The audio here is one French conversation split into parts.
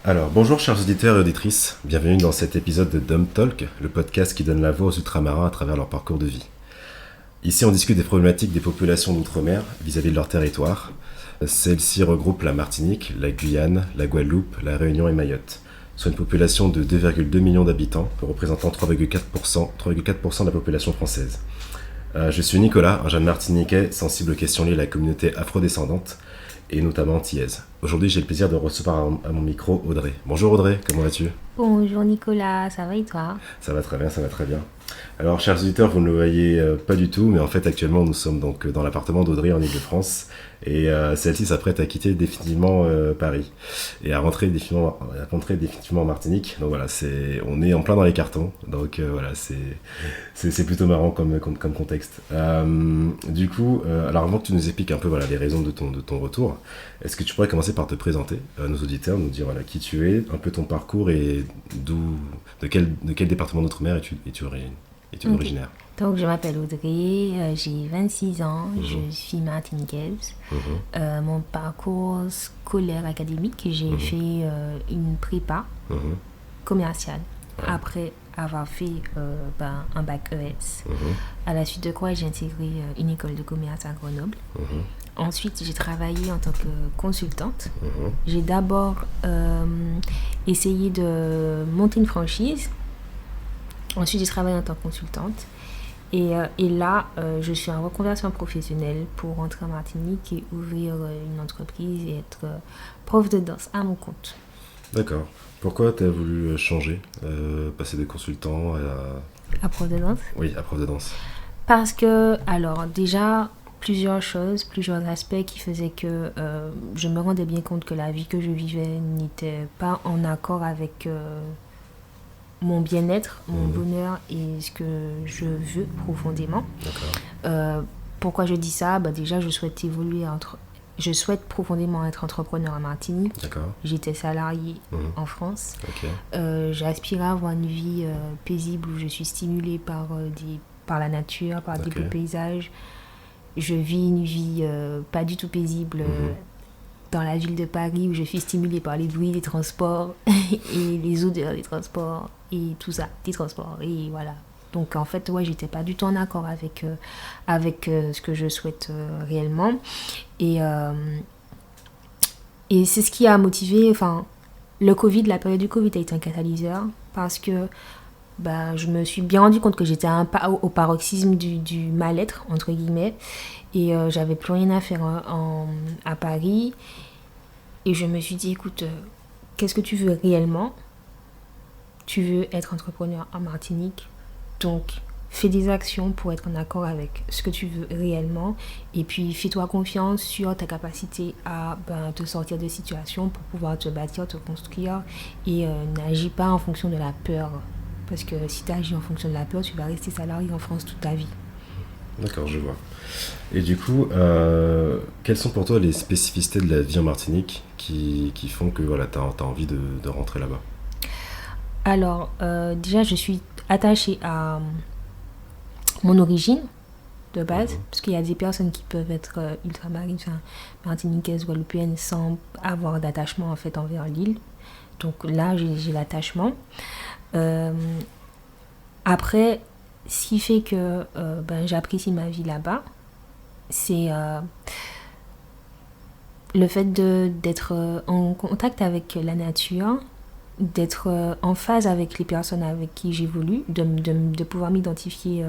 Alors, bonjour chers auditeurs et auditrices, bienvenue dans cet épisode de Dumb Talk, le podcast qui donne la voix aux ultramarins à travers leur parcours de vie. Ici, on discute des problématiques des populations d'outre-mer vis-à-vis de leur territoire. Celles-ci regroupent la Martinique, la Guyane, la Guadeloupe, la Réunion et Mayotte, soit une population de 2,2 millions d'habitants, représentant 3,4% de la population française. Je suis Nicolas, un jeune Martiniquais sensible aux questions liées à la communauté afrodescendante, et notamment antillaise. Aujourd'hui, j'ai le plaisir de recevoir à mon micro Audrey. Bonjour Audrey, comment vas-tu ? Bonjour Nicolas, ça va et toi ? Ça va très bien, ça va très bien. Alors, chers auditeurs, vous ne le voyez pas du tout, mais en fait, actuellement, nous sommes donc dans l'appartement d'Audrey en Ile-de-France, et celle-ci s'apprête à quitter définitivement Paris, et à rentrer définitivement en Martinique. Donc voilà, on est en plein dans les cartons, donc voilà, c'est plutôt marrant comme contexte. Du coup, alors avant que tu nous expliques un peu voilà, les raisons de ton retour, est-ce que tu pourrais commencer par te présenter à nos auditeurs, nous dire voilà, qui tu es, un peu ton parcours et de quel département d'outre-mer es-tu originaire ? Donc je m'appelle Audrey, j'ai 26 ans, je suis martiniquaise. Mon parcours scolaire académique, j'ai fait une prépa commerciale après avoir fait un bac ES. À la suite de quoi j'ai intégré une école de commerce à Grenoble. Ensuite, j'ai travaillé en tant que consultante. J'ai d'abord essayé de monter une franchise. Ensuite, j'ai travaillé en tant que consultante. Et là, je suis en reconversion professionnelle pour rentrer en Martinique et ouvrir une entreprise et être prof de danse à mon compte. D'accord. Pourquoi tu as voulu changer, passer de consultant à prof de danse ? Oui, à prof de danse. Parce que, alors déjà, plusieurs aspects qui faisaient que je me rendais bien compte que la vie que je vivais n'était pas en accord avec mon bien-être, mon bonheur et ce que je veux profondément. D'accord. Pourquoi je dis ça ? Déjà, je souhaite profondément être entrepreneur en Martinique. D'accord. J'étais salariée en France. Okay. J'aspirais à avoir une vie paisible où je suis stimulée par la nature, par des beaux paysages. Je vis une vie pas du tout paisible dans la ville de Paris où je suis stimulée par les bruits des transports et les odeurs des transports et tout ça, des transports. Et voilà. Donc en fait, j'étais pas du tout en accord avec ce que je souhaite réellement. Et c'est ce qui a motivé, la période du Covid a été un catalyseur parce que je me suis bien rendu compte que j'étais au paroxysme du mal-être, entre guillemets, et j'avais plus rien à faire à Paris. Et je me suis dit, écoute, qu'est-ce que tu veux réellement ? Tu veux être entrepreneur en Martinique, donc fais des actions pour être en accord avec ce que tu veux réellement, et puis fais-toi confiance sur ta capacité à te sortir de situations pour pouvoir te bâtir, te construire, et n'agis pas en fonction de la peur. Parce que si tu agis en fonction de la peur, tu vas rester salarié en France toute ta vie. D'accord, je vois. Et du coup, quelles sont pour toi les spécificités de la vie en Martinique qui font que tu as envie de rentrer là-bas ? Alors, déjà, je suis attachée à mon origine de base, parce qu'il y a des personnes qui peuvent être ultramarines, martiniquaises, guadeloupéennes, sans avoir d'attachement en fait envers l'île. Donc là, j'ai l'attachement. Après, ce qui fait que j'apprécie ma vie là-bas, c'est le fait d'être en contact avec la nature, d'être en phase avec les personnes avec qui j'évolue, de pouvoir m'identifier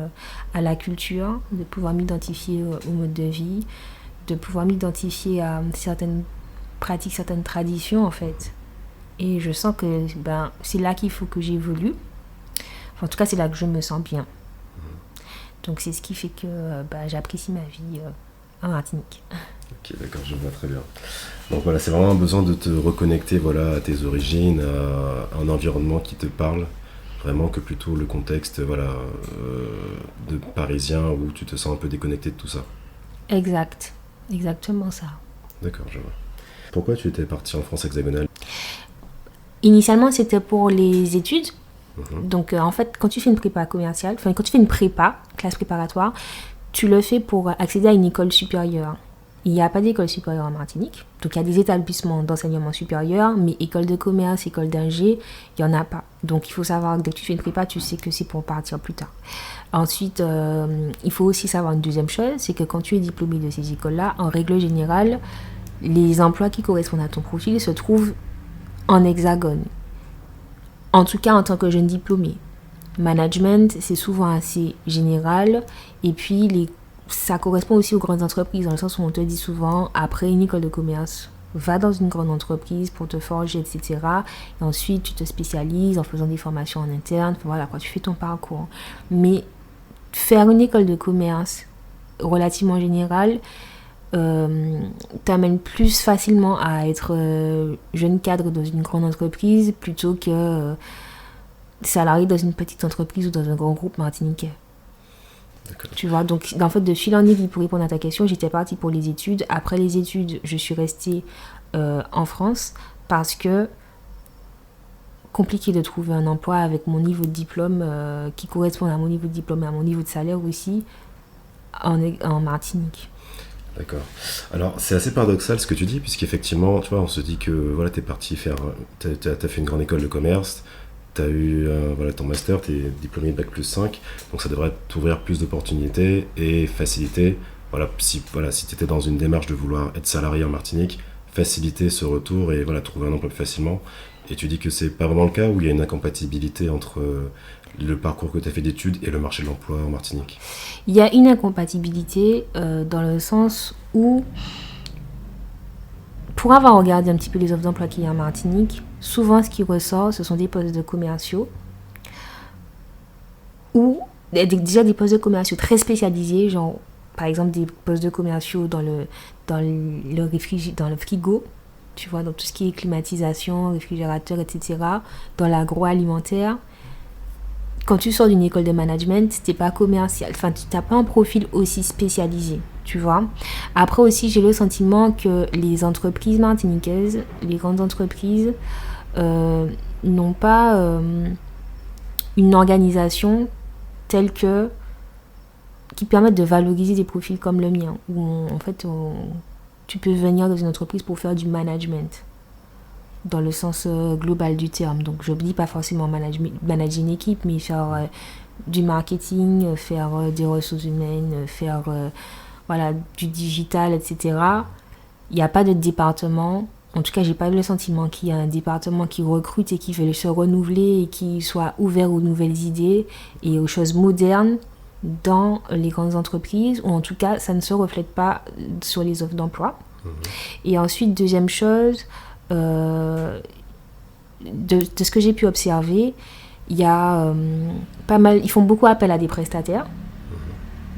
à la culture, de pouvoir m'identifier au mode de vie, de pouvoir m'identifier à certaines pratiques, certaines traditions en fait. Et je sens que c'est là qu'il faut que j'évolue. En tout cas, c'est là que je me sens bien. Donc c'est ce qui fait que j'apprécie ma vie en Martinique. Ok, d'accord, je vois très bien. Donc voilà, c'est vraiment un besoin de te reconnecter à tes origines, à un environnement qui te parle, vraiment que plutôt le contexte de parisien où tu te sens un peu déconnecté de tout ça. Exact, exactement ça. D'accord, je vois. Pourquoi tu étais partie en France hexagonale ? Initialement, c'était pour les études. Donc en fait, quand tu fais une prépa commerciale, quand tu fais une prépa, classe préparatoire, tu le fais pour accéder à une école supérieure. il n'y a pas d'école supérieure en Martinique. Donc, il y a des établissements d'enseignement supérieur, mais école de commerce, école d'ingé, il n'y en a pas. Donc, il faut savoir que dès que tu fais une prépa, tu sais que c'est pour partir plus tard. Ensuite, il faut aussi savoir une deuxième chose, c'est que quand tu es diplômé de ces écoles-là, en règle générale, les emplois qui correspondent à ton profil se trouvent en hexagone. En tout cas, en tant que jeune diplômé. Management, c'est souvent assez général. Et puis, ça correspond aussi aux grandes entreprises, dans le sens où on te dit souvent, après une école de commerce, va dans une grande entreprise pour te forger, etc. Et ensuite, tu te spécialises en faisant des formations en interne. Voilà, quoi, tu fais ton parcours. Mais faire une école de commerce relativement générale t'amène plus facilement à être jeune cadre dans une grande entreprise plutôt que salarié dans une petite entreprise ou dans un grand groupe martiniquais. D'accord. Tu vois, donc en fait, de fil en aiguille, pour répondre à ta question, j'étais partie pour les études. Après les études, je suis restée en France parce que compliqué de trouver un emploi avec mon niveau de diplôme qui correspond à mon niveau de diplôme et à mon niveau de salaire aussi en Martinique. D'accord. Alors, c'est assez paradoxal ce que tu dis, puisqu'effectivement, tu vois, on se dit que voilà, t'es parti faire. T'as fait une grande école de commerce, t'as eu voilà, ton master, t'es diplômé de Bac+5, donc ça devrait t'ouvrir plus d'opportunités et faciliter. Voilà, si t'étais dans une démarche de vouloir être salarié en Martinique, faciliter ce retour et voilà, trouver un emploi plus facilement. Et tu dis que c'est pas vraiment le cas, où il y a une incompatibilité entre le parcours que tu as fait d'études et le marché de l'emploi en Martinique. Il y a une incompatibilité dans le sens où, pour avoir regardé un petit peu les offres d'emploi qu'il y a en Martinique, souvent ce qui ressort, ce sont des postes de commerciaux ou déjà des postes de commerciaux très spécialisés, genre par exemple des postes de commerciaux dans le frigo, tu vois, dans tout ce qui est climatisation, réfrigérateur, etc., dans l'agroalimentaire. Quand tu sors d'une école de management, t'es pas commercial, enfin tu n'as pas un profil aussi spécialisé, tu vois. Après aussi, j'ai le sentiment que les entreprises martiniquaises, les grandes entreprises, n'ont pas une organisation telle que qui permette de valoriser des profils comme le mien, où en fait tu peux venir dans une entreprise pour faire du management dans le sens global du terme. Donc je ne dis pas forcément manager une équipe, mais faire du marketing, faire des ressources humaines, faire voilà, du digital, etc. Il n'y a pas de département, en tout cas j'ai pas le sentiment qu'il y a un département qui recrute et qui veut se renouveler et qui soit ouvert aux nouvelles idées et aux choses modernes dans les grandes entreprises, ou en tout cas ça ne se reflète pas sur les offres d'emploi. Et ensuite, deuxième chose, de ce que j'ai pu observer, il y a pas mal, ils font beaucoup appel à des prestataires,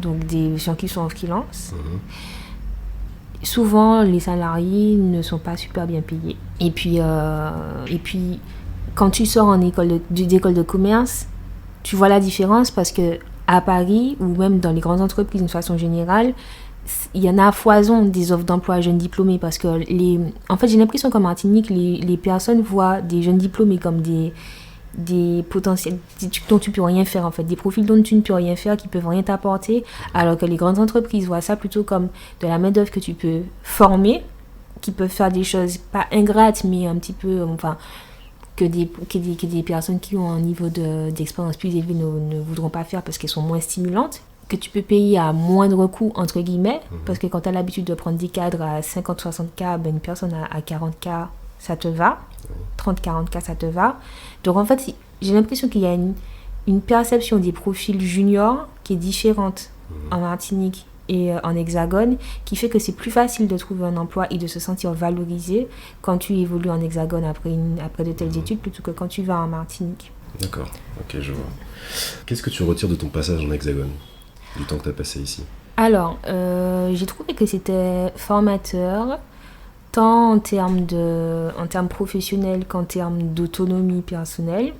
donc des gens qui sont en freelance. Souvent les salariés ne sont pas super bien payés, et puis quand tu sors en école de commerce, tu vois la différence, parce que à Paris ou même dans les grandes entreprises de façon générale, il y en a à foison des offres d'emploi à jeunes diplômés, parce que en fait j'ai l'impression qu'en Martinique les personnes voient des jeunes diplômés comme des potentiels dont tu peux rien faire, en fait, des profils dont tu ne peux rien faire, qui peuvent rien t'apporter, alors que les grandes entreprises voient ça plutôt comme de la main d'œuvre que tu peux former, qui peuvent faire des choses pas ingrates mais un petit peu, enfin, que des personnes qui ont un niveau d'expérience plus élevé ne voudront pas faire parce qu'elles sont moins stimulantes, que tu peux payer à moindre coût, entre guillemets, parce que quand tu as l'habitude de prendre des cadres à 50-60K, ben une personne à 40K, ça te va, 30-40K, ça te va. Donc en fait, j'ai l'impression qu'il y a une perception des profils juniors qui est différente en Martinique et en Hexagone, qui fait que c'est plus facile de trouver un emploi et de se sentir valorisé quand tu évolues en Hexagone après de telles études, plutôt que quand tu vas en Martinique. D'accord, ok, je vois. Qu'est-ce que tu retires de ton passage en Hexagone, du temps que tu as passé ici? Alors, j'ai trouvé que c'était formateur, tant en termes professionnels qu'en termes d'autonomie personnelle.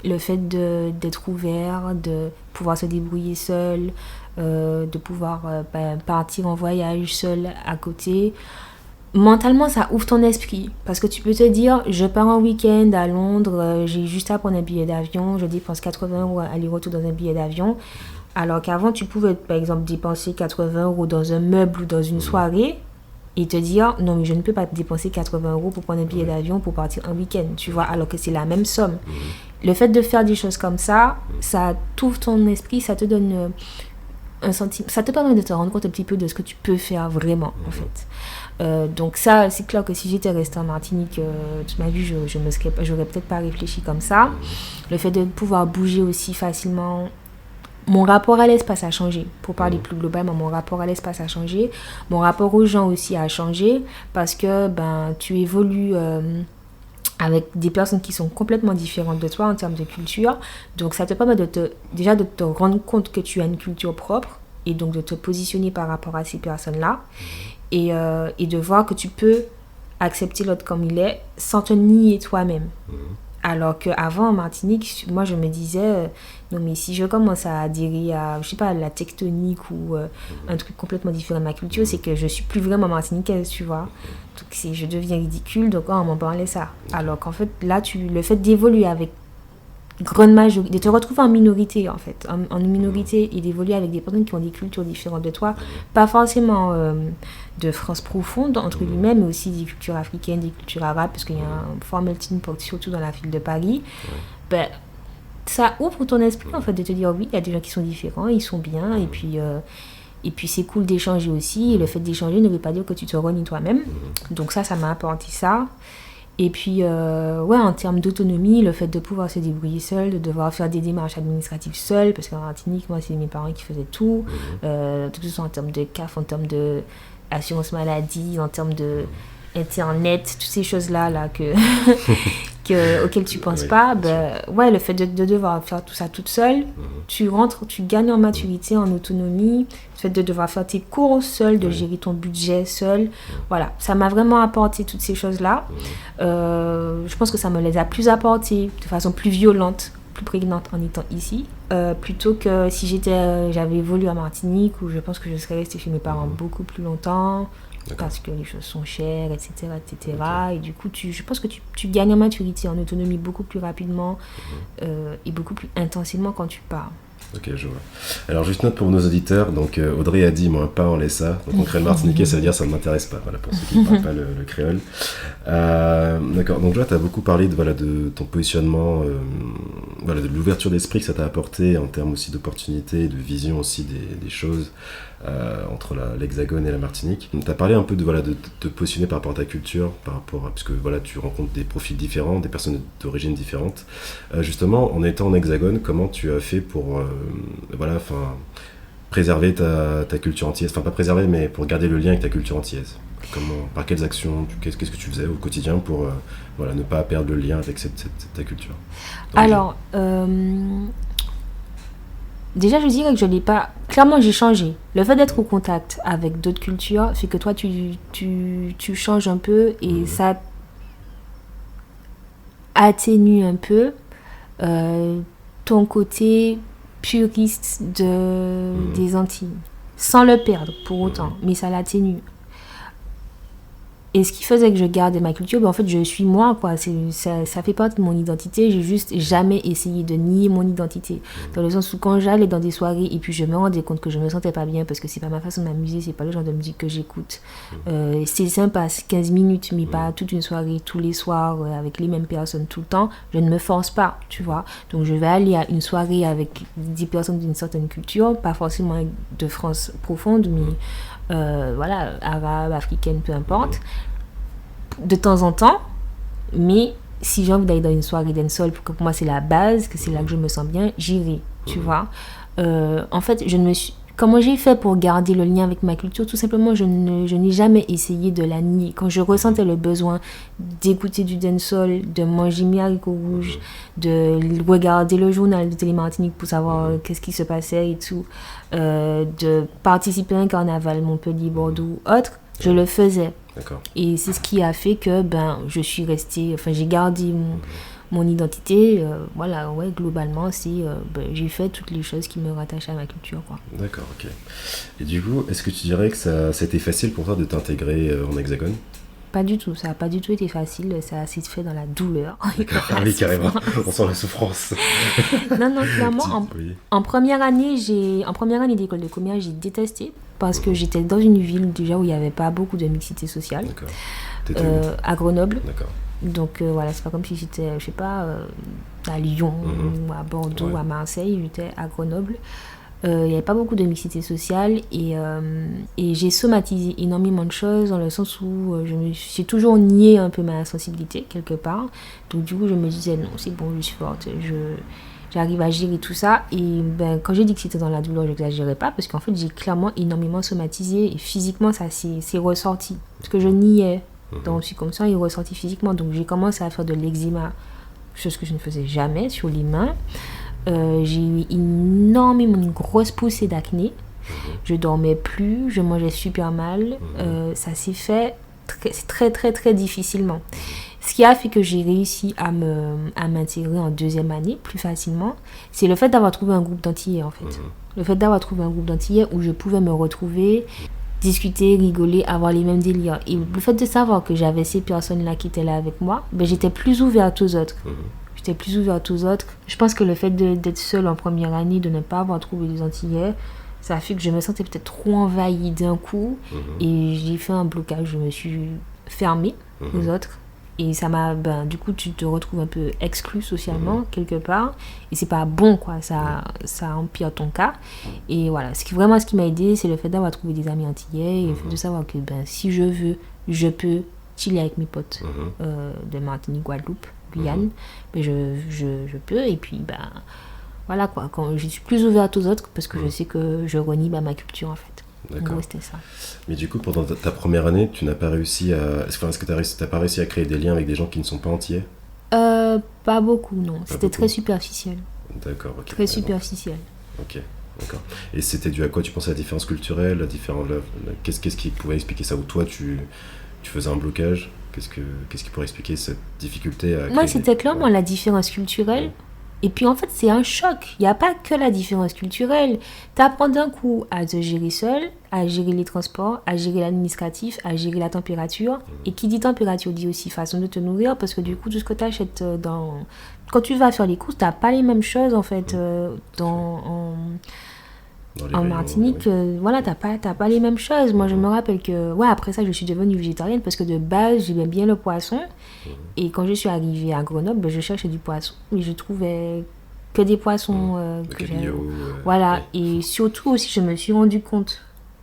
Le fait d'être ouvert, de pouvoir se débrouiller seul, de pouvoir partir en voyage seul à côté. Mentalement, ça ouvre ton esprit, parce que tu peux te dire, je pars en week-end à Londres, j'ai juste à prendre un billet d'avion, je dépense 80 € aller-retour dans un billet d'avion. Alors qu'avant, tu pouvais, par exemple, dépenser 80 € dans un meuble ou dans une soirée, et te dire non mais je ne peux pas dépenser 80 € pour prendre un billet d'avion pour partir un week-end, tu vois, alors que c'est la même somme. Le fait de faire des choses comme ça t'ouvre ton esprit, ça te donne un sentiment, ça te permet de te rendre compte un petit peu de ce que tu peux faire vraiment en fait. Donc ça, c'est clair que si j'étais restée en Martinique toute ma vie, j'aurais peut-être pas réfléchi comme ça. Le fait de pouvoir bouger aussi facilement, mon rapport à l'espace a changé. Pour parler plus globalement, mon rapport à l'espace a changé. Mon rapport aux gens aussi a changé parce que tu évolues avec des personnes qui sont complètement différentes de toi en termes de culture. Donc ça te permet de te rendre compte que tu as une culture propre et donc de te positionner par rapport à ces personnes-là et de voir que tu peux accepter l'autre comme il est sans te nier toi-même. Alors qu'avant en Martinique, moi je me disais non mais si je commence à adhérer à, je sais pas, la tectonique ou un truc complètement différent de ma culture, c'est que je suis plus vraiment martiniquaise, tu vois. Donc je deviens ridicule, donc on m'en parlait ça. Alors qu'en fait là, le fait d'évoluer avec grande majorité, de te retrouver en minorité en fait, en minorité et d'évoluer avec des personnes qui ont des cultures différentes de toi, pas forcément de France profonde entre guillemets, mais aussi des cultures africaines, des cultures arabes, parce qu'il y a un fort melting pot surtout dans la ville de Paris. Ça ouvre ton esprit en fait de te dire oui, il y a des gens qui sont différents, ils sont bien, et puis c'est cool d'échanger aussi, et le fait d'échanger ne veut pas dire que tu te renies toi-même. Donc ça m'a apporté ça. Et puis, en termes d'autonomie, le fait de pouvoir se débrouiller seul, de devoir faire des démarches administratives seul, parce qu'en Martinique, moi, c'est mes parents qui faisaient tout, tout ce soit en termes de CAF, en termes d'assurance maladie, en termes de Internet, toutes ces choses-là auxquelles tu penses pas, le fait de devoir faire tout ça toute seule, tu gagnes en maturité, en autonomie, le fait de devoir faire tes cours seul, de gérer ton budget seul, voilà, ça m'a vraiment apporté toutes ces choses-là. Je pense que ça me les a plus apportées de façon plus violente, plus prégnante en étant ici, plutôt que si j'avais évolué en Martinique, où je pense que je serais restée chez mes parents beaucoup plus longtemps. D'accord. Parce que les choses sont chères, etc. Okay. Et du coup, je pense que tu gagnes en maturité, en autonomie beaucoup plus rapidement et beaucoup plus intensément quand tu pars. Ok, je vois. Alors, juste note pour nos auditeurs, donc Audrey a dit, moi, pas en laissa. Donc, en créole martiniquais, ça veut dire ça ne m'intéresse pas, voilà, pour ceux qui ne parlent pas le créole. D'accord, donc là, tu as beaucoup parlé de ton positionnement, de l'ouverture d'esprit que ça t'a apporté en termes aussi d'opportunités, de vision aussi des choses entre l'Hexagone et la Martinique. Tu as parlé un peu de te positionner par rapport à ta culture, puisque tu rencontres des profils différents, des personnes d'origine différentes. Justement, en étant en Hexagone, comment tu as fait pour préserver ta culture antillaise, enfin pas préserver, mais pour garder le lien avec ta culture antillaise? Par quelles actions, qu'est-ce que tu faisais au quotidien pour ne pas perdre le lien avec ta culture? Alors, déjà je dirais que je l'ai pas... Clairement j'ai changé. Le fait d'être au contact avec d'autres cultures fait que toi tu changes un peu et ça atténue un peu ton côté puriste des Antilles, sans le perdre pour autant, mais ça l'atténue. Et ce qui faisait que je gardais ma culture, en fait je suis moi, quoi. Ça fait partie de mon identité. J'ai juste jamais essayé de nier mon identité, dans le sens où quand j'allais dans des soirées et puis je me rendais compte que je me sentais pas bien parce que c'est pas ma façon de m'amuser, c'est pas le genre de musique que j'écoute, c'est sympa, c'est 15 minutes, mais pas toute une soirée tous les soirs avec les mêmes personnes tout le temps. Je ne me force pas, tu vois. Donc je vais aller à une soirée avec des personnes d'une certaine culture, pas forcément de France profonde, mais arabe, africaine, peu importe, de temps en temps. Mais si j'ai envie d'aller dans une soirée dancehall, pour moi c'est la base, que c'est là que je me sens bien, j'irai, tu vois. En fait, comment j'ai fait pour garder le lien avec ma culture? Tout simplement, je n'ai jamais essayé de la nier. Quand je ressentais le besoin d'écouter du dancehall, de manger mes haricots rouges, de regarder le journal de Télé Martinique pour savoir qu'est-ce qui se passait et tout, de participer à un carnaval Montpellier, Bordeaux ou autre, je le faisais. D'accord. Et c'est ce qui a fait que je suis restée, j'ai gardé mon identité, globalement, j'ai fait toutes les choses qui me rattachent à ma culture, quoi. D'accord, ok. Et du coup, est-ce que tu dirais que ça a été facile pour toi de t'intégrer en Hexagone? Pas du tout, ça n'a pas du tout été facile, ça s'est fait dans la douleur. Oui, carrément, on sent la souffrance. Non, clairement, en première année d'école de commerce, j'ai détesté. parce que j'étais dans une ville déjà où il n'y avait pas beaucoup de mixité sociale. D'accord. T'étais où? À Grenoble. D'accord. Donc voilà, c'est pas comme si j'étais, je sais pas, à Lyon ou à Bordeaux, Ouais. à Marseille, j'étais à Grenoble. Il n'y avait pas beaucoup de mixité sociale et j'ai somatisé énormément de choses dans le sens où j'ai toujours nié un peu ma sensibilité quelque part. Donc du coup, je me disais non, c'est bon, je suis forte, j'arrive à gérer tout ça. Et ben, quand j'ai dit que c'était dans la douleur, je n'exagérais pas parce qu'en fait, j'ai clairement énormément somatisé et physiquement, ça c'est ressorti. Ce que je niais dans le subconscient est ressorti physiquement. Donc j'ai commencé à faire de l'eczéma, chose que je ne faisais jamais sur les mains. J'ai eu énormément, une grosse poussée d'acné. Je dormais plus, je mangeais super mal. Ça s'est fait très très très difficilement. Ce qui a fait que j'ai réussi à m'intégrer en deuxième année plus facilement, c'est le fait d'avoir trouvé un groupe d'antillais en fait. Le fait d'avoir trouvé un groupe d'antillais où je pouvais me retrouver, discuter, rigoler, avoir les mêmes délires. Et le fait de savoir que j'avais ces personnes-là qui étaient là avec moi, ben, j'étais plus ouverte aux autres. J'étais plus ouverte aux autres. Je pense que le fait d'être seule en première année, de ne pas avoir trouvé des Antillais, ça a fait que je me sentais peut-être trop envahie d'un coup. Et j'ai fait un blocage. Je me suis fermée aux autres. Et ça m'a... Ben, du coup, tu te retrouves un peu exclu socialement, quelque part. Et c'est pas bon, quoi. Ça empire ton cas. Et voilà. Vraiment, ce qui m'a aidé, c'est le fait d'avoir trouvé des amis antillais. Et le fait de savoir que ben, si je veux, je peux chiller avec mes potes de Martinique, Guadeloupe, Guyane. Mais je peux. Et puis, ben... Voilà, quoi. Quand je suis plus ouverte aux autres, parce que je sais que je renie ma culture, en fait. D'accord. En gros, c'était ça. Mais du coup, pendant ta première année, tu n'as pas réussi à... Est-ce que t'as pas réussi à créer des liens avec des gens qui ne sont pas antillais? Pas beaucoup, non. C'était beaucoup. très superficiel. D'accord, ok. Très superficiel. Ok, d'accord. Et c'était dû à quoi? Tu pensais à la différence culturelle, qu'est-ce qui pouvait expliquer ça? Ou toi, tu faisais un blocage? Qu'est-ce qui pourrait expliquer cette difficulté à Moi, créer c'était clairement la différence culturelle. Et puis, en fait, c'est un choc. Il n'y a pas que la différence culturelle. Tu apprends d'un coup à te gérer seul, à gérer les transports, à gérer l'administratif, à gérer la température. Et qui dit température dit aussi façon de te nourrir, parce que du coup, tout ce que tu achètes quand tu vas faire les courses, tu n'as pas les mêmes choses, en fait, en Martinique, voilà, t'as pas les mêmes choses. Moi, je me rappelle que, ouais, après ça, je suis devenue végétarienne parce que de base, j'aimais bien le poisson. Et quand je suis arrivée à Grenoble, ben, je cherchais du poisson. Mais je trouvais que des poissons que j'aime. Voilà, et surtout aussi, je me suis rendu compte,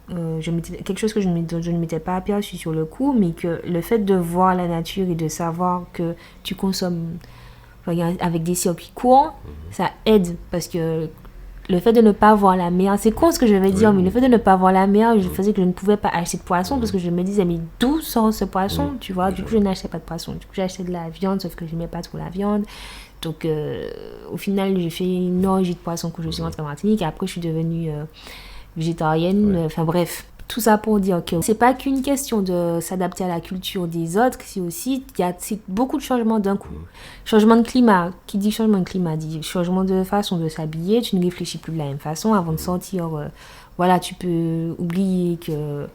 quelque chose que je ne m'étais pas aperçu sur le coup, mais que le fait de voir la nature et de savoir que tu consommes avec des circuits courts, ça aide parce que le fait de ne pas voir la mer, c'est con ce que je vais dire, mais le fait de ne pas voir la mer, je faisais que je ne pouvais pas acheter de poisson parce que je me disais, mais d'où sort ce poisson, tu vois? Du coup, je n'achetais pas de poisson. Du coup, j'achetais de la viande, sauf que je n'aimais pas trop la viande. Donc, au final, j'ai fait une orgie de poisson quand je suis rentrée en Martinique et après, je suis devenue végétarienne. Enfin, bref. Tout ça pour dire que c'est pas qu'une question de s'adapter à la culture des autres, c'est aussi, c'est beaucoup de changements d'un coup. Changement de climat, qui dit changement de climat dit changement de façon de s'habiller, tu ne réfléchis plus de la même façon avant de sortir. Voilà, tu peux oublier que...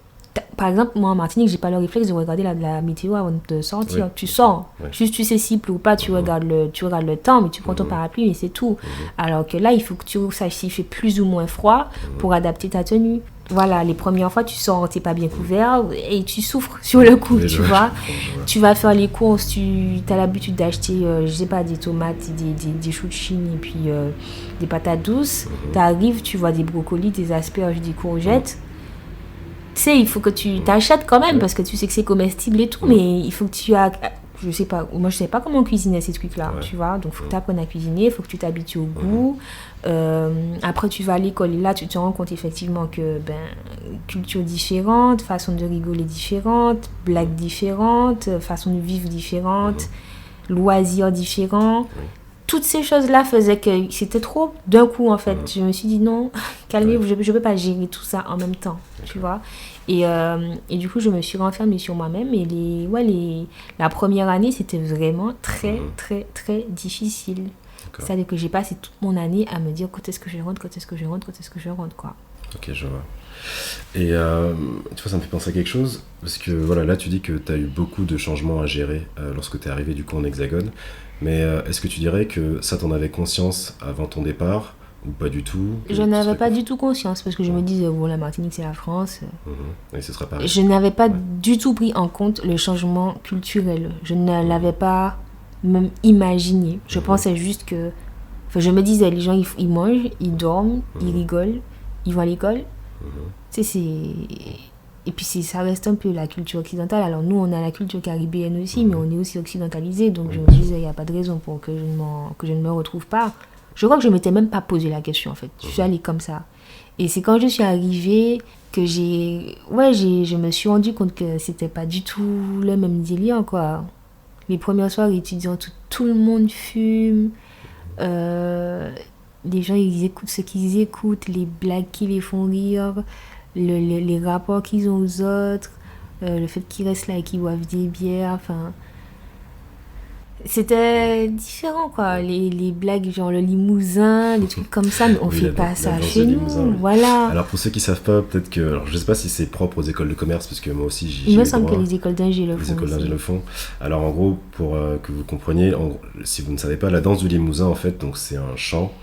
Par exemple, moi en Martinique, j'ai pas le réflexe de regarder la météo avant de sortir. Tu sors, juste tu sais s'il pleut ou pas, tu regardes le temps, mais tu prends ton parapluie et c'est tout. Alors que là, il faut que tu saches s'il fait plus ou moins froid pour adapter ta tenue. Voilà, les premières fois, tu sors, t'es pas bien couvert et tu souffres sur le coup, tu vois. Tu vas faire les courses, tu as l'habitude d'acheter, je sais pas, des tomates, des choux de Chine et puis des patates douces. T'arrives, tu vois des brocolis, des asperges, des courgettes. Tu sais, il faut que tu t'achètes quand même parce que tu sais que c'est comestible et tout, mais il faut que tu as... Je sais pas, moi je sais pas comment cuisiner ces trucs-là, tu vois. Donc, il faut que tu apprennes à cuisiner, il faut que tu t'habitues au goût. Après, tu vas à l'école et là, tu te rends compte effectivement que, culture différente, façon de rigoler différente, blagues différentes, façon de vivre différente, loisirs différents. Toutes ces choses-là faisaient que c'était trop d'un coup, en fait. Je me suis dit, non, calmez-vous, je ne peux pas gérer tout ça en même temps, tu vois. Et du coup, je me suis renfermée sur moi-même. Et la première année, c'était vraiment très, très, très difficile. C'est-à-dire que j'ai passé toute mon année à me dire quand est-ce que je rentre, quoi. Ok, je vois. Et tu vois, ça me fait penser à quelque chose, parce que voilà, là tu dis que tu as eu beaucoup de changements à gérer lorsque tu es arrivé du coup en Hexagone, mais est-ce que tu dirais que ça t'en avais conscience avant ton départ, Ou pas du tout? Je n'avais pas du tout conscience parce que je me disais, bon, la Martinique, c'est la France. Et ce sera pareil. Je n'avais pas du tout pris en compte le changement culturel. Je ne l'avais pas même imaginé. Je pensais juste que... Enfin, je me disais, les gens, ils mangent, ils dorment, ils rigolent, ils vont à l'école. Tu sais, c'est... Et puis ça reste un peu la culture occidentale. Alors nous, on a la culture caribéenne aussi, mais on est aussi occidentalisé. Donc je me disais, il n'y a pas de raison pour que je ne me retrouve pas. Je crois que je ne m'étais même pas posé la question, en fait. Je suis allée comme ça. Et c'est quand je suis arrivée que je me suis rendu compte que c'était pas du tout le même délire, quoi. Les premières soirées étudiantes, tout le monde fume. Les gens, ils écoutent ce qu'ils écoutent, les blagues qui les font rire, les rapports qu'ils ont aux autres, le fait qu'ils restent là et qu'ils boivent des bières, enfin... C'était différent, quoi. Les blagues, genre le limousin, des trucs comme ça, mais on fait pas ça chez nous, voilà. Alors pour ceux qui savent pas, peut-être que... Alors je sais pas si c'est propre aux écoles de commerce, parce que moi aussi j'y Il me semble que les écoles d'ingé le font. Les écoles d'ingé le font. Alors en gros, pour que vous compreniez, si vous ne savez pas, la danse du limousin, en fait, donc c'est un chant.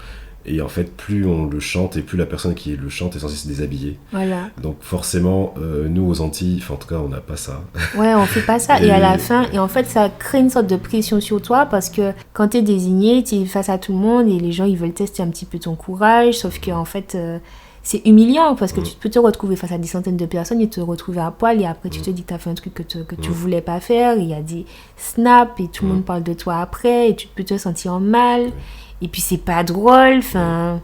Et en fait, plus on le chante et plus la personne qui le chante est censée se déshabiller. Voilà. Donc forcément, nous aux Antilles, en tout cas, on n'a pas ça. Ouais, on fait pas ça. Et à la fin, et en fait, ça crée une sorte de pression sur toi parce que quand t'es désigné, t'es face à tout le monde et les gens, ils veulent tester un petit peu ton courage. Sauf que en fait, c'est humiliant parce que tu peux te retrouver face à des centaines de personnes et te retrouver à poil et après tu te dis que t'as fait un truc que tu voulais pas faire. Il y a des snaps et tout le monde parle de toi après et tu peux te sentir mal. Et puis c'est pas drôle, enfin...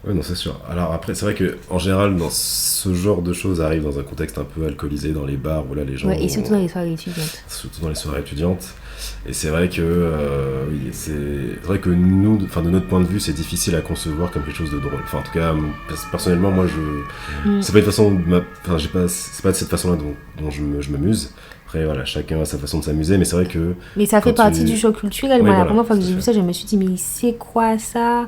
Ouais, non, c'est sûr. Alors après, c'est vrai qu'en général, dans ce genre de choses arrive dans un contexte un peu alcoolisé, dans les bars, où là, les gens... Ouais, et surtout dans les soirées étudiantes. Surtout dans les soirées étudiantes. Et c'est vrai que, oui, c'est vrai que nous, de notre point de vue, c'est difficile à concevoir comme quelque chose de drôle. Enfin, en tout cas, personnellement, moi, c'est pas une façon... c'est pas de cette façon-là dont je m'amuse. Après, voilà, chacun a sa façon de s'amuser, mais c'est vrai que... Mais ça fait partie du choc culturel. Moi, la première fois que j'ai vu ça, je me suis dit, mais c'est quoi ça?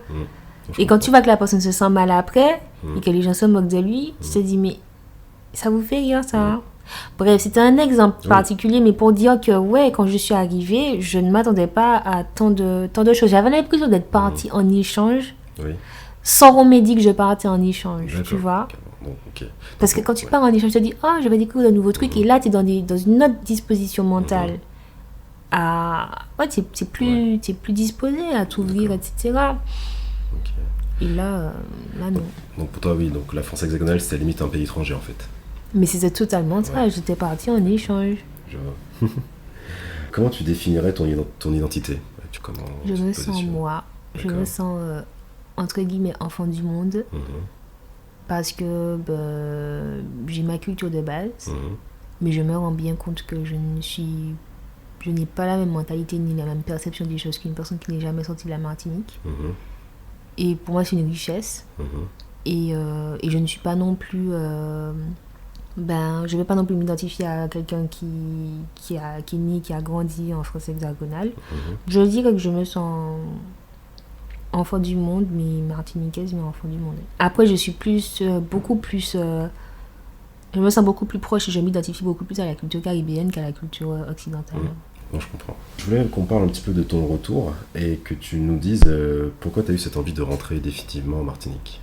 Et quand tu vois que la personne se sent mal après, et que les gens se moquent de lui, tu te dis, mais ça vous fait rire, ça? Bref, c'était un exemple particulier, mais pour dire que, ouais, quand je suis arrivée, je ne m'attendais pas à tant de choses. J'avais l'impression d'être partie en échange, sans qu'on m'ait dit que je partais en échange, tu vois? Bon, okay. Parce que quand tu pars en échange, tu te dis, oh, je vais découvrir de nouveaux trucs, et là, tu es dans une autre disposition mentale. Ouais, tu es plus disposé à t'ouvrir, etc. Et là, non. Donc pour toi, oui, donc la France hexagonale, c'était limite un pays étranger, en fait. Mais c'était totalement ça, j'étais partie en échange. Je vois. Comment tu définirais ton identité? Je me sens moi, je me sens, entre guillemets, enfant du monde. Parce que j'ai ma culture de base, mais je me rends bien compte que je n'ai pas la même mentalité ni la même perception des choses qu'une personne qui n'est jamais sortie de la Martinique. Et pour moi, c'est une richesse. Et je ne suis pas non plus... je ne vais pas non plus m'identifier à quelqu'un qui est né, qui a grandi en France hexagonale. Je dirais que je me sens... enfant du monde, mais martiniquaise, mais enfant du monde. Après, je suis beaucoup plus... je me sens beaucoup plus proche et je m'identifie beaucoup plus à la culture caribéenne qu'à la culture occidentale. Non, je comprends. Je voulais qu'on parle un petit peu de ton retour et que tu nous dises pourquoi tu as eu cette envie de rentrer définitivement en Martinique.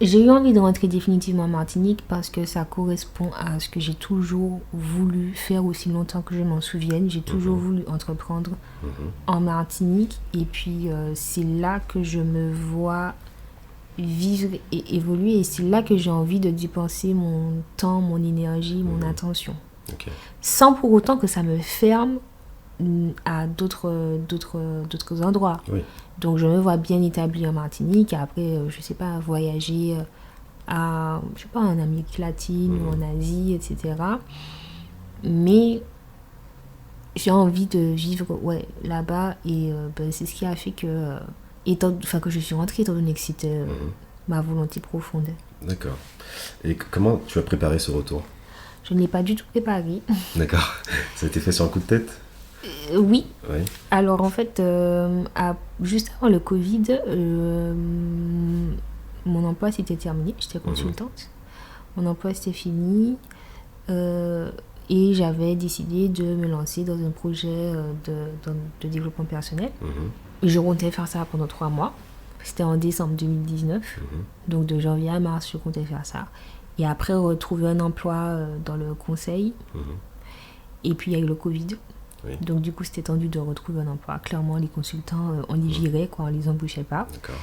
J'ai eu envie de rentrer définitivement en Martinique parce que ça correspond à ce que j'ai toujours voulu faire aussi longtemps que je m'en souvienne. J'ai toujours voulu entreprendre en Martinique et puis c'est là que je me vois vivre et évoluer et c'est là que j'ai envie de dépenser mon temps, mon énergie, mon attention. Sans pour autant que ça me ferme à d'autres endroits. Donc je me vois bien établie en Martinique et après, je sais pas, voyager en Amérique latine ou en Asie, etc. Mais j'ai envie de vivre là-bas et c'est ce qui a fait que je suis rentrée étant donné que c'était ma volonté profonde. D'accord. Et comment tu as préparé ce retour? Je ne l'ai pas du tout préparé. D'accord. Ça a été fait sur un coup de tête? Oui. Alors en fait, juste avant le Covid, mon emploi s'était terminé, j'étais consultante. Mon emploi s'était fini et j'avais décidé de me lancer dans un projet de développement personnel. Et je comptais faire ça pendant 3 mois. C'était en décembre 2019. Donc de janvier à mars, je comptais faire ça. Et après, retrouver un emploi dans le conseil. Et puis, il y a eu le Covid. Oui. Donc du coup, c'était tendu de retrouver un emploi. Clairement, les consultants, on les virait, quoi, on les embauchait pas. D'accord.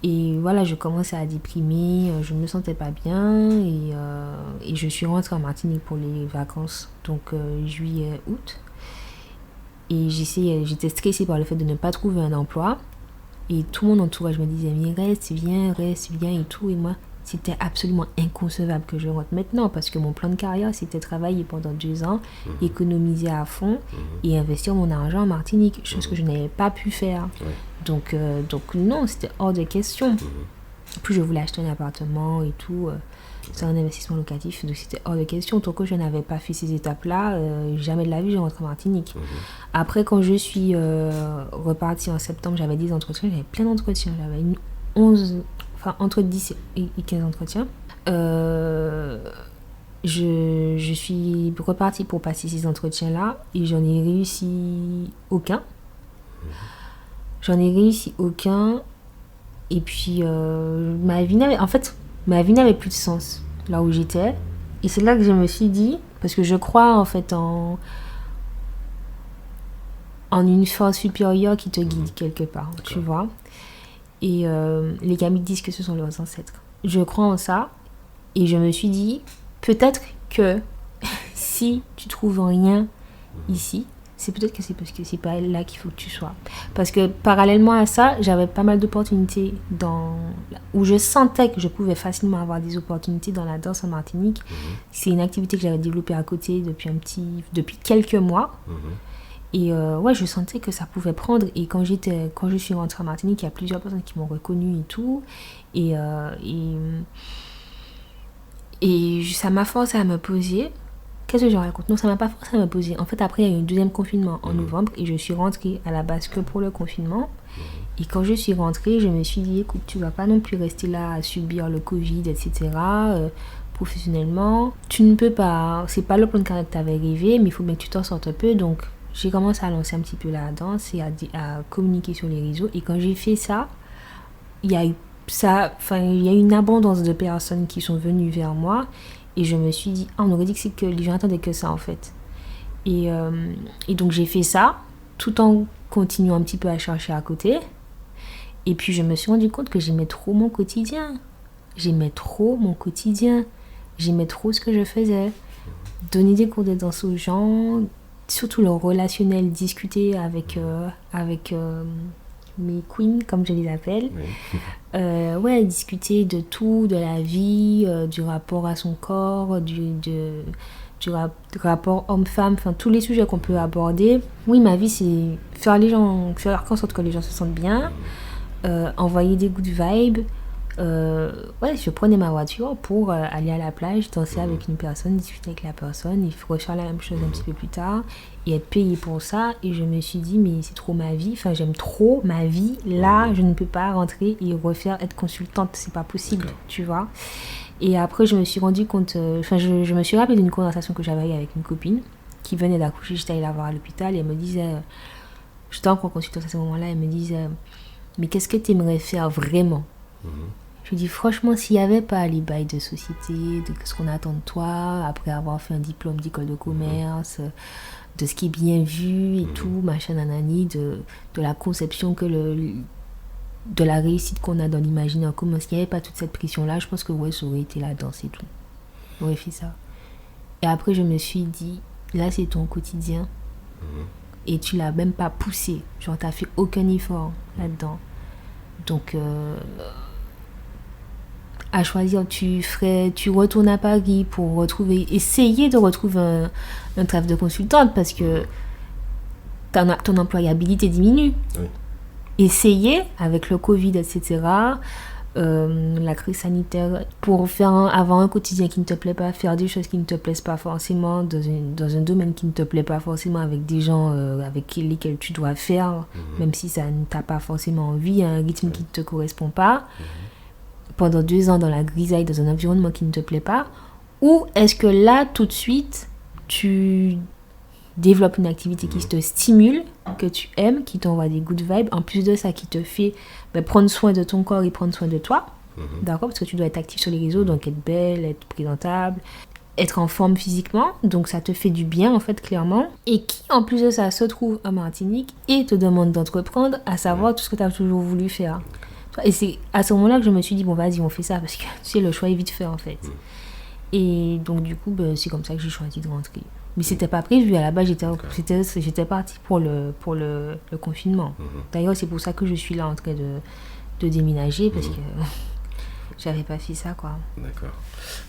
Et voilà, je commençais à déprimer, je me sentais pas bien. Et je suis rentrée en Martinique pour les vacances. Donc juillet, août. Et j'étais stressée par le fait de ne pas trouver un emploi. Et tout mon entourage me disait, mais reste, viens et tout. Et moi, c'était absolument inconcevable que je rentre maintenant parce que mon plan de carrière, c'était travailler pendant 2 ans, économiser à fond et investir mon argent en Martinique, chose que je n'avais pas pu faire. Donc non, c'était hors de question. En plus, je voulais acheter un appartement et tout. C'est un investissement locatif, donc c'était hors de question. Tant que je n'avais pas fait ces étapes-là, jamais de la vie, je rentre en Martinique. Après, quand je suis repartie en septembre, j'avais des entretiens, j'avais plein d'entretiens. J'avais 11... Enfin, entre 10 et 15 entretiens. Je suis repartie pour passer ces entretiens-là et j'en ai réussi aucun. Et puis, ma vie n'avait plus de sens là où j'étais. Et c'est là que je me suis dit, parce que je crois en fait en une force supérieure qui te guide quelque part, tu vois. Et les Kamites disent que ce sont leurs ancêtres. Je crois en ça. Et je me suis dit, peut-être que si tu trouves rien ici, c'est peut-être que c'est parce que c'est pas là qu'il faut que tu sois. Parce que parallèlement à ça, j'avais pas mal d'opportunités où je sentais que je pouvais facilement avoir des opportunités dans la danse en Martinique. C'est une activité que j'avais développée à côté depuis quelques mois. Et je sentais que ça pouvait prendre. Et quand je suis rentrée en Martinique, il y a plusieurs personnes qui m'ont reconnue et tout. Et ça m'a forcé à me poser. Qu'est-ce que je raconte ? Non, ça m'a pas forcé à me poser. En fait, après, il y a eu un deuxième confinement en novembre. Et je suis rentrée à la base que pour le confinement. Et quand je suis rentrée, je me suis dit, écoute, tu vas pas non plus rester là à subir le Covid, etc. Professionnellement, tu ne peux pas. C'est pas le plan de carrière que tu avais rêvé, mais il faut bien que tu t'en sortes un peu. Donc, j'ai commencé à lancer un petit peu la danse et à communiquer sur les réseaux. Et quand j'ai fait ça, il y a eu une abondance de personnes qui sont venues vers moi. Et je me suis dit, on aurait dit que les gens attendaient que ça en fait. Et donc j'ai fait ça, tout en continuant un petit peu à chercher à côté. Et puis je me suis rendu compte que j'aimais trop mon quotidien. J'aimais trop ce que je faisais. Donner des cours de danse aux gens, surtout le relationnel, discuter avec mes queens, comme je les appelle. Discuter de tout, de la vie, du rapport à son corps, du rapport homme-femme, enfin tous les sujets qu'on peut aborder. Oui, ma vie, c'est faire en sorte que les gens se sentent bien, envoyer des good vibes. Je prenais ma voiture pour aller à la plage, danser avec une personne, discuter avec la personne, il faut refaire la même chose un petit peu plus tard et être payé pour ça. Et je me suis dit, mais c'est trop ma vie, enfin j'aime trop ma vie, là je ne peux pas rentrer et être consultante, c'est pas possible, tu vois. Et après je me suis rendu compte, je me suis rappelé d'une conversation que j'avais avec une copine qui venait d'accoucher, j'étais allée la voir à l'hôpital et elle me disait, j'étais encore consultante à ce moment-là, elle me disait, mais qu'est-ce que tu aimerais faire vraiment? Je lui dis, franchement, s'il n'y avait pas les bails de société, de ce qu'on attend de toi, après avoir fait un diplôme d'école de commerce, de ce qui est bien vu et tout, machin, nanani, de la conception de la réussite qu'on a dans l'imaginaire commun, s'il n'y avait pas toute cette pression-là, je pense que ça aurait été la danse et tout. J'aurais fait ça. Et après, je me suis dit, là, c'est ton quotidien. Et tu l'as même pas poussé. Genre, t'as fait aucun effort là-dedans. Donc, à choisir, tu retournes à Paris pour essayer de retrouver un travail de consultante parce que ton employabilité diminue. Oui. Essayer avec le Covid, etc., la crise sanitaire, pour avoir un quotidien qui ne te plaît pas, faire des choses qui ne te plaisent pas forcément, dans un domaine qui ne te plaît pas forcément, avec des gens avec lesquels tu dois faire, même si ça ne t'a pas forcément envie, un rythme qui ne te correspond pas, pendant 2 ans dans la grisaille, dans un environnement qui ne te plaît pas, ou est-ce que là, tout de suite, tu développes une activité qui te stimule, que tu aimes, qui t'envoie des good vibes, en plus de ça, qui te fait prendre soin de ton corps et prendre soin de toi, d'accord, parce que tu dois être actif sur les réseaux, donc être belle, être présentable, être en forme physiquement, donc ça te fait du bien en fait clairement, et qui en plus de ça se trouve en Martinique et te demande d'entreprendre, à savoir tout ce que tu as toujours voulu faire. Et c'est à ce moment-là que je me suis dit, bon vas-y on fait ça, parce que tu sais le choix est vite fait en fait. Et donc du coup c'est comme ça que j'ai choisi de rentrer. Mais c'était pas prévu, à la base j'étais partie pour le confinement. D'ailleurs c'est pour ça que je suis là en train de déménager, parce que j'avais pas fait ça quoi. D'accord.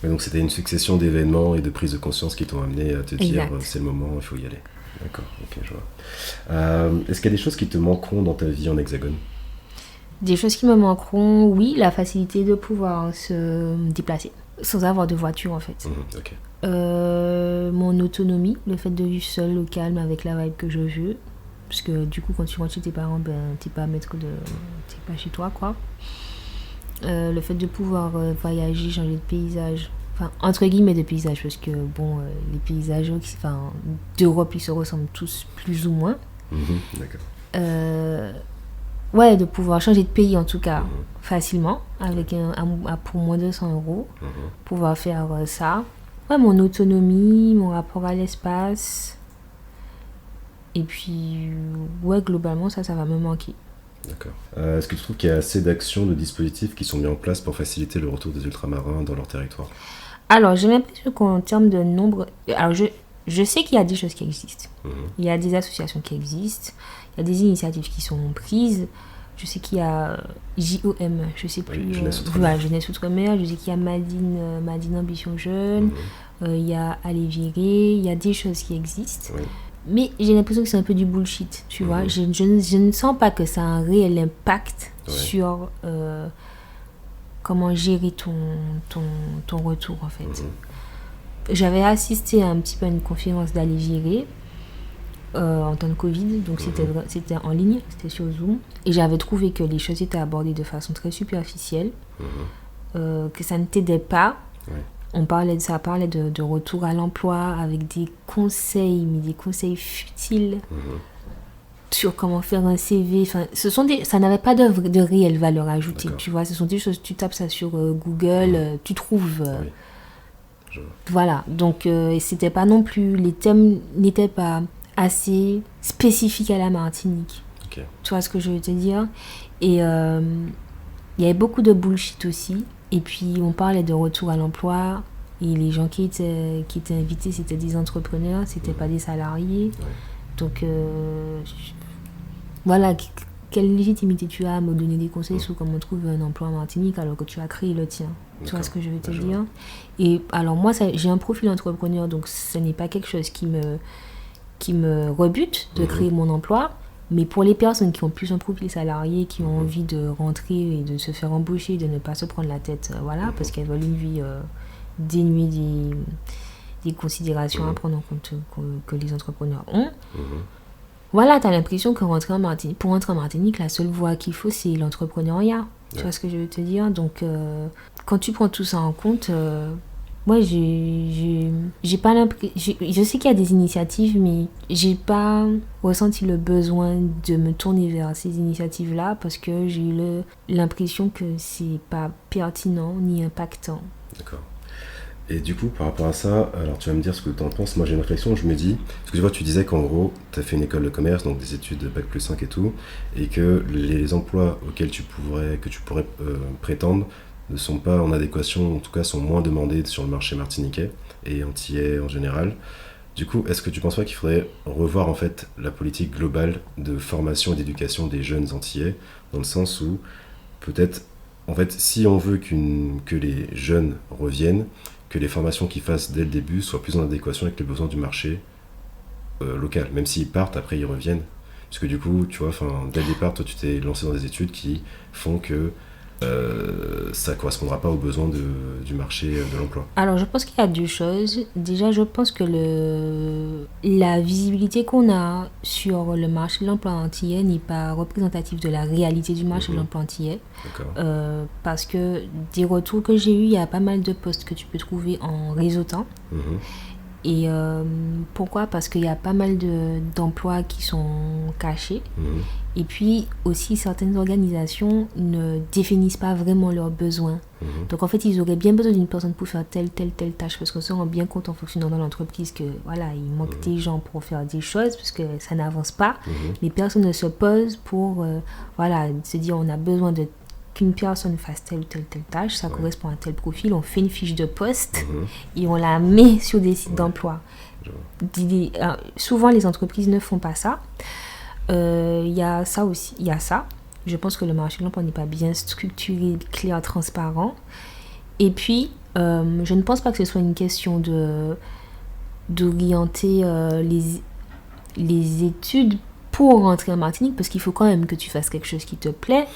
Mais donc c'était une succession d'événements et de prises de conscience qui t'ont amené à te dire c'est le moment, il faut y aller. D'accord, ok, je vois. Est-ce qu'il y a des choses qui te manqueront dans ta vie en Hexagone? Des choses qui me manqueront, oui, la facilité de pouvoir se déplacer sans avoir de voiture en fait. Ok. Mon autonomie, le fait de vivre seul au calme avec la vibe que je veux, parce que du coup quand tu rentres chez tes parents, t'es pas chez toi quoi. Le fait de pouvoir voyager, changer de paysage, enfin entre guillemets de paysage, parce que bon les paysages d'Europe ils se ressemblent tous plus ou moins. D'accord. Ouais, de pouvoir changer de pays en tout cas facilement avec pour moins de 100 €, pouvoir faire ça. Ouais, mon autonomie, mon rapport à l'espace, et puis ouais, globalement ça va me manquer. D'accord. Est-ce que tu trouves qu'il y a assez d'actions, de dispositifs qui sont mis en place pour faciliter le retour des ultramarins dans leur territoire? Alors, j'ai l'impression qu'en termes de nombre... Alors, je sais qu'il y a des choses qui existent. Il y a des associations qui existent. Il y a des initiatives qui sont prises. Je sais qu'il y a JOM, je sais plus... Jeunesse Outre-mer. Jeunesse Outre-mer. Je sais qu'il y a Madine Ambition Jeune. Il y a Aller Virer. Il y a des choses qui existent. Mais j'ai l'impression que c'est un peu du bullshit, tu vois. Je ne sens pas que ça a un réel impact sur comment gérer ton retour, en fait. J'avais assisté un petit peu à une conférence d'Aller Virer en temps de Covid, donc c'était en ligne, c'était sur Zoom. Et j'avais trouvé que les choses étaient abordées de façon très superficielle, que ça ne t'aidait pas. Ça parlait de retour à l'emploi avec des conseils, mais des conseils futiles sur comment faire un CV. Enfin, ça n'avait pas de réelle valeur ajoutée, tu vois. Ce sont des choses, tu tapes ça sur Google, tu trouves. Voilà, donc c'était pas non plus, les thèmes n'étaient pas assez spécifiques à la Martinique. Tu vois ce que je veux te dire? Et il y avait beaucoup de bullshit aussi. Et puis, on parlait de retour à l'emploi. Et les gens qui étaient invités, c'était des entrepreneurs, c'était pas des salariés. Donc, voilà, quelle légitimité tu as à me donner des conseils sur comment trouver un emploi en Martinique alors que tu as créé le tien? Tu vois ce que je veux te dire? Et alors, moi, j'ai un profil entrepreneur, donc ce n'est pas quelque chose qui me rebute de créer mon emploi. Mais pour les personnes qui ont plus un profil salarié, qui ont envie de rentrer et de se faire embaucher, de ne pas se prendre la tête, parce qu'elles veulent une vie dénuée des considérations à prendre en compte que les entrepreneurs ont. Voilà, tu as l'impression que pour rentrer en Martinique, la seule voie qu'il faut, c'est l'entrepreneuriat. Tu vois ce que je veux te dire? Donc, quand tu prends tout ça en compte... Moi, j'ai pas l'impression... Je sais qu'il y a des initiatives, mais j'ai pas ressenti le besoin de me tourner vers ces initiatives-là parce que j'ai eu l'impression que c'est pas pertinent ni impactant. D'accord. Et du coup, par rapport à ça, alors tu vas me dire ce que tu en penses. Moi, j'ai une réflexion, je me dis... Parce que tu vois, tu disais qu'en gros, tu as fait une école de commerce, donc des études de Bac+5 et tout, et que les emplois auxquels tu pourrais prétendre ne sont pas en adéquation, en tout cas sont moins demandés sur le marché martiniquais et antillais en général. Du coup, est-ce que tu penses pas qu'il faudrait revoir en fait la politique globale de formation et d'éducation des jeunes antillais, dans le sens où peut-être, en fait, si on veut que les jeunes reviennent, que les formations qu'ils fassent dès le début soient plus en adéquation avec les besoins du marché local, même s'ils partent, après ils reviennent. Parce que du coup, tu vois, dès le départ, toi tu t'es lancé dans des études qui font que ça ne correspondra pas aux besoins du marché de l'emploi. Alors, je pense qu'il y a deux choses. Déjà, je pense que la visibilité qu'on a sur le marché de l'emploi antillais n'est pas représentative de la réalité du marché de l'emploi antillais. Parce que des retours que j'ai eus, il y a pas mal de postes que tu peux trouver en réseautant. Et pourquoi ? Parce qu'il y a pas mal d'emplois qui sont cachés. Et puis aussi, certaines organisations ne définissent pas vraiment leurs besoins. Donc en fait, ils auraient bien besoin d'une personne pour faire telle tâche. Parce qu'on se rend bien compte en fonctionnant dans l'entreprise que voilà, il manque des gens pour faire des choses parce que ça n'avance pas. Mais personne ne se pose pour voilà, se dire on a besoin qu'une personne fasse telle ou telle tâche, ça correspond à tel profil, on fait une fiche de poste et on la met sur des sites d'emploi. Souvent, les entreprises ne font pas ça. Il y a ça aussi, il y a ça. Je pense que le marché de l'emploi n'est pas bien structuré, clair, transparent. Et puis, je ne pense pas que ce soit une question d'orienter les études pour rentrer en Martinique, parce qu'il faut quand même que tu fasses quelque chose qui te plaît.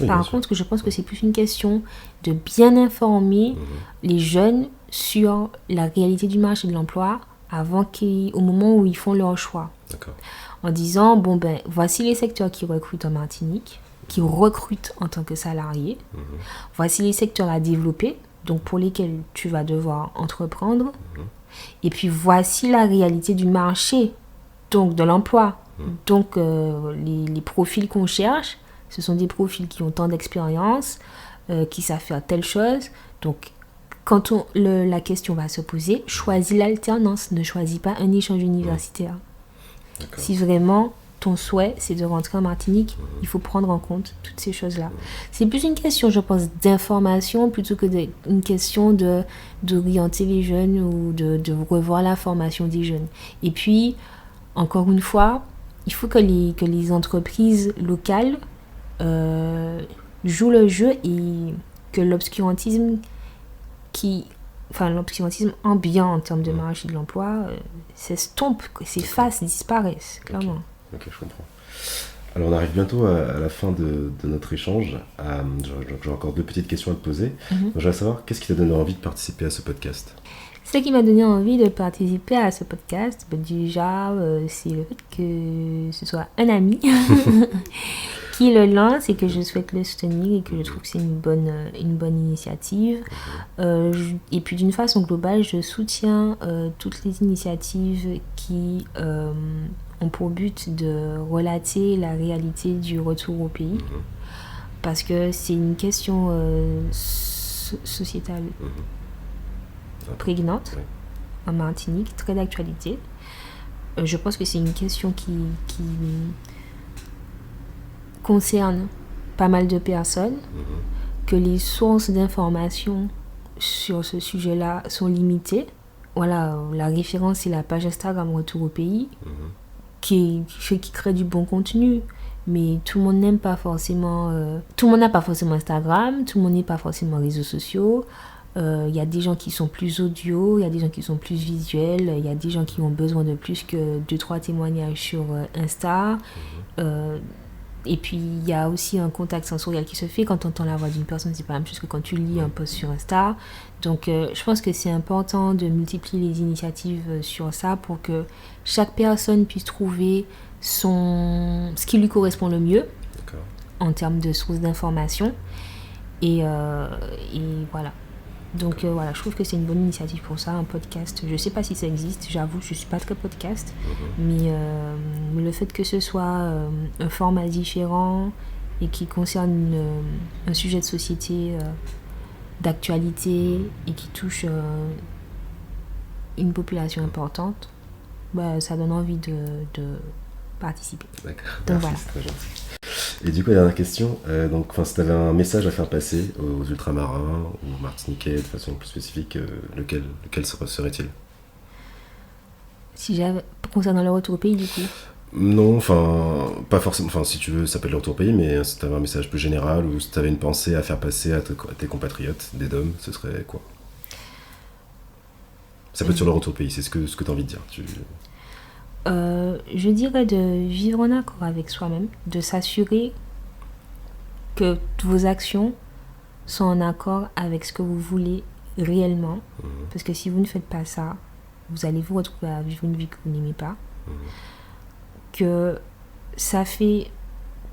Oui, Par contre, je pense que c'est plus une question de bien informer les jeunes sur la réalité du marché de l'emploi au moment où ils font leur choix. D'accord. En disant, bon ben, voici les secteurs qui recrutent en Martinique, qui recrutent en tant que salarié. Voici les secteurs à développer, donc pour lesquels tu vas devoir entreprendre. Et puis voici la réalité du marché, donc de l'emploi. Donc les profils qu'on cherche, ce sont des profils qui ont tant d'expérience, qui savent faire telle chose. Donc, quand la question va se poser, choisis l'alternance, ne choisis pas un échange universitaire. D'accord. Si vraiment ton souhait, c'est de rentrer en Martinique, il faut prendre en compte toutes ces choses-là. C'est plus une question, je pense, d'information plutôt que une question d'orienter les jeunes ou de revoir la formation des jeunes. Et puis, encore une fois, il faut que les entreprises locales joue le jeu et que l'obscurantisme ambiant en termes de marché de l'emploi s'estompe, s'efface, disparaisse, clairement. Ok, je comprends. Alors on arrive bientôt à la fin de notre échange. J'ai encore 2 petites questions à te poser. Donc, je voudrais savoir, qu'est-ce qui t'a donné envie de participer à ce podcast ? Ce qui m'a donné envie de participer à ce podcast, déjà, c'est le fait que ce soit un ami qui le lance et que je souhaite le soutenir et que je trouve que c'est une bonne initiative. Et puis d'une façon globale, je soutiens toutes les initiatives qui ont pour but de relater la réalité du retour au pays. Parce que c'est une question sociétale prégnante en Martinique, très d'actualité. Je pense que c'est une question qui concerne pas mal de personnes, que les sources d'informations sur ce sujet-là sont limitées. Voilà, la référence, c'est la page Instagram Retour au pays, qui crée du bon contenu. Mais tout le monde n'aime pas forcément... tout le monde n'a pas forcément Instagram, tout le monde n'est pas forcément réseaux sociaux. Il y a des gens qui sont plus audio, il y a des gens qui sont plus visuels, il y a des gens qui ont besoin de plus que 2-3 témoignages sur Insta. Et puis il y a aussi un contact sensoriel qui se fait quand tu entends la voix d'une personne, c'est pas la même chose que quand tu lis un post sur Insta. Donc je pense que c'est important de multiplier les initiatives sur ça pour que chaque personne puisse trouver ce qui lui correspond le mieux. D'accord. En termes de sources d'information. Et voilà. Donc voilà, je trouve que c'est une bonne initiative pour ça, un podcast. Je sais pas si ça existe, j'avoue, je suis pas très podcast, mais le fait que ce soit un format différent et qui concerne un sujet de société, d'actualité et qui touche une population importante, ça donne envie de participer. D'accord. Donc Merci, voilà. c'est très gentil. Et du coup, dernière question, si tu avais un message à faire passer aux ultramarins ou aux martiniquais de façon plus spécifique, lequel serait-il ? Si j'avais, concernant le retour au pays, du coup. Non, pas forcément, si tu veux, ça peut être le retour au pays, mais si tu avais un message plus général ou si tu avais une pensée à faire passer à tes compatriotes des DOM, ce serait quoi ? Ça peut être sur le retour au pays, c'est ce que tu as envie de dire. Je dirais de vivre en accord avec soi-même, de s'assurer que vos actions sont en accord avec ce que vous voulez réellement. Parce que si vous ne faites pas ça, vous allez vous retrouver à vivre une vie que vous n'aimez pas. Que ça fait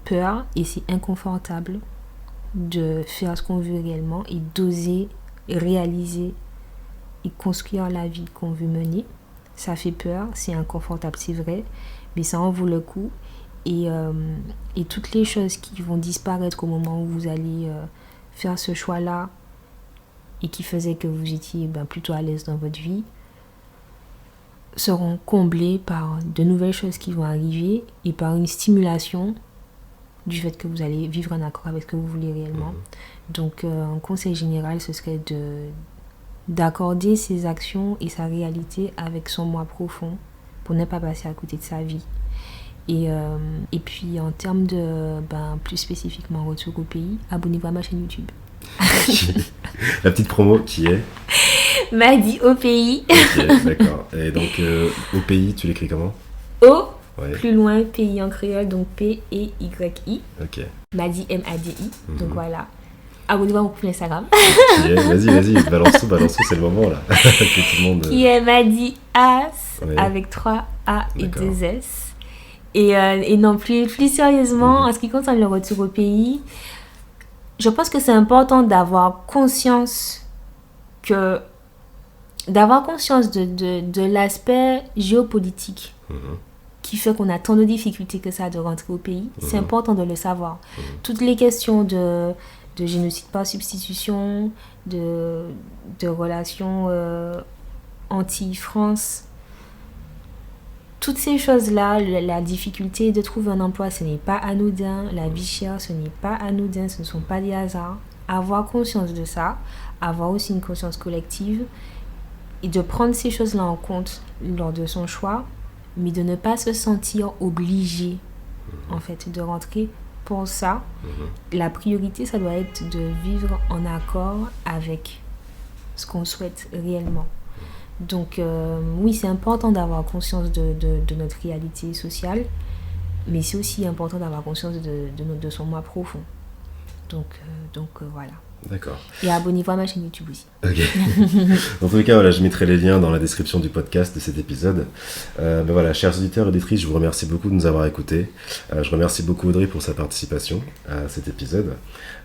peur et c'est inconfortable de faire ce qu'on veut réellement et d'oser réaliser et construire la vie qu'on veut mener. Ça fait peur, c'est inconfortable, c'est vrai, mais ça en vaut le coup. Et toutes les choses qui vont disparaître au moment où vous allez faire ce choix-là et qui faisaient que vous étiez plutôt à l'aise dans votre vie, seront comblées par de nouvelles choses qui vont arriver et par une stimulation du fait que vous allez vivre en accord avec ce que vous voulez réellement. Donc un conseil général, ce serait d'accorder ses actions et sa réalité avec son moi profond pour ne pas passer à côté de sa vie. Et puis en termes de plus spécifiquement retour au pays, abonnez-vous à ma chaîne YouTube. La petite promo qui est Madi au pays. Ok, d'accord. Et donc au pays, tu l'écris comment? O, Ouais. plus loin, pays en créole, donc P-E-Y-I. Ok. Madi, M-A-D-I. Donc voilà. Abonnez-vous à mon profil Instagram. Vas-y, balance tout, c'est le moment là. Que tout le monde. Qui est Madi As, Ouais. avec 3 A et D'accord. 2 S. Et non, plus sérieusement, en ce qui concerne le retour au pays, je pense que c'est important d'avoir conscience de l'aspect géopolitique qui fait qu'on a tant de difficultés que ça de rentrer au pays. C'est important de le savoir. Toutes les questions de génocide par substitution, de relations anti-France, toutes ces choses-là, la difficulté de trouver un emploi, ce n'est pas anodin. La vie chère, ce n'est pas anodin. Ce ne sont pas des hasards. Avoir conscience de ça, avoir aussi une conscience collective et de prendre ces choses-là en compte lors de son choix, mais de ne pas se sentir obligé, en fait, de rentrer pour ça. La priorité, ça doit être de vivre en accord avec ce qu'on souhaite réellement. Donc oui, c'est important d'avoir conscience de notre réalité sociale, mais c'est aussi important d'avoir conscience de son moi profond. Donc voilà. D'accord. Et abonnez-vous à ma chaîne YouTube aussi. Ok. Dans tous les cas, voilà, je mettrai les liens dans la description du podcast de cet épisode. Voilà, chers auditeurs et auditrices, je vous remercie beaucoup de nous avoir écoutés. Je remercie beaucoup Audrey pour sa participation à cet épisode.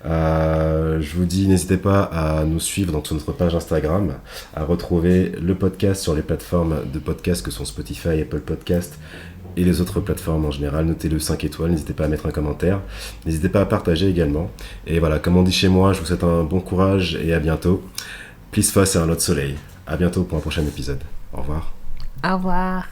Je vous dis, n'hésitez pas à nous suivre dans notre page Instagram, à retrouver le podcast sur les plateformes de podcast que sont Spotify, Apple Podcast et les autres plateformes en général. Notez-le 5 étoiles, n'hésitez pas à mettre un commentaire, n'hésitez pas à partager également. Et voilà, comme on dit chez moi, je vous souhaite un bon courage et à bientôt. Please face à un autre soleil. À bientôt pour un prochain épisode. Au revoir. Au revoir.